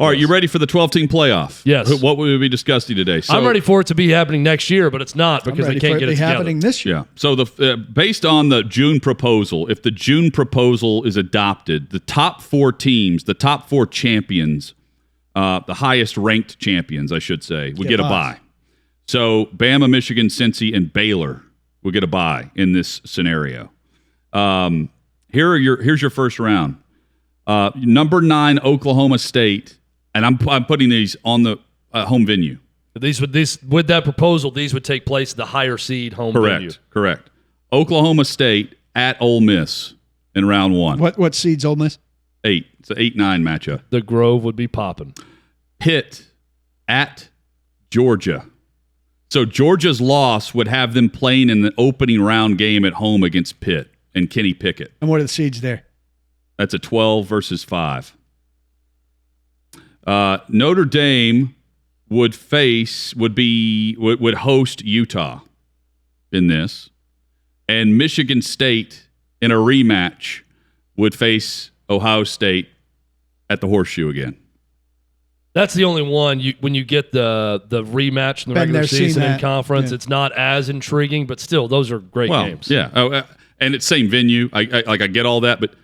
All right, you ready for the 12-team playoff? Yes. What will we be discussing today? So, I'm ready for it to be happening next year, but it's not because they can't get it together. Happening this year. Yeah. So based on the June proposal, if the June proposal is adopted, the top 4 teams, the top 4 champions, the highest ranked champions, I should say, would get a bye. So Bama, Michigan, Cincy, and Baylor will get a bye in this scenario. Here's your first round. Number 9, Oklahoma State, and I'm putting these on the home venue. With that proposal, these would take place at the higher seed home venue. Correct. Oklahoma State at Ole Miss in round 1. What seed's Ole Miss? 8. It's an 8-9 matchup. The Grove would be popping. Pitt at Georgia. So Georgia's loss would have them playing in the opening round game at home against Pitt and Kenny Pickett. And what are the seeds there? That's a 12 versus 5. Notre Dame would host Utah in this, and Michigan State in a rematch would face Ohio State at the Horseshoe again. That's the only one. When you get the rematch in the regular season and conference, it's not as intriguing, but still, those are great games. Yeah, and it's same venue. I get all that, but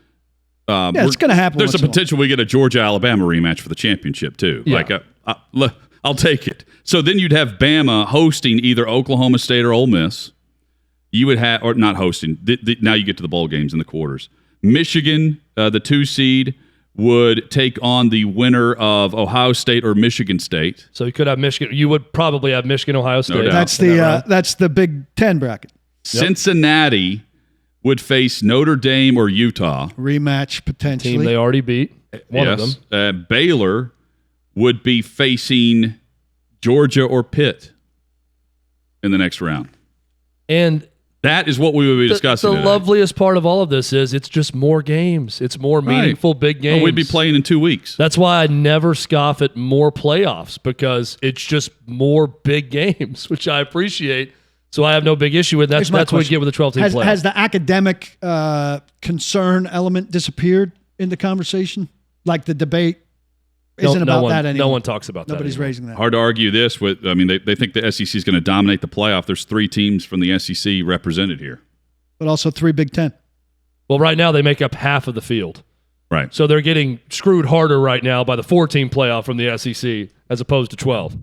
it's going to happen. There's a potential we get a Georgia-Alabama rematch for the championship too. Yeah. I'll take it. So then you'd have Bama hosting either Oklahoma State or Ole Miss. You would have, or not hosting. Now you get to the bowl games in the quarters. Michigan, the 2 seed, would take on the winner of Ohio State or Michigan State. So you could have Michigan. You would probably have Michigan, Ohio State. No doubt. That's the Big Ten bracket. Cincinnati would face Notre Dame or Utah. Rematch potentially. Team they already beat. One of them. Baylor would be facing Georgia or Pitt in the next round. And that is what we would be discussing today. Loveliest part of all of this is it's just more games. It's more meaningful, big games. Well, we'd be playing in 2 weeks. That's why I never scoff at more playoffs, because it's just more big games, which I appreciate. So I have no big issue with that. That's what we get with the 12-team playoff. Has the academic concern element disappeared in the conversation? Like the debate isn't about that anymore. No one talks about that. Nobody's raising that. Hard to argue this with. I mean, they think the SEC is going to dominate the playoff. There's 3 teams from the SEC represented here, but also 3 Big Ten. Well, right now they make up half of the field. Right. So they're getting screwed harder right now by the 4-team playoff from the SEC as opposed to 12.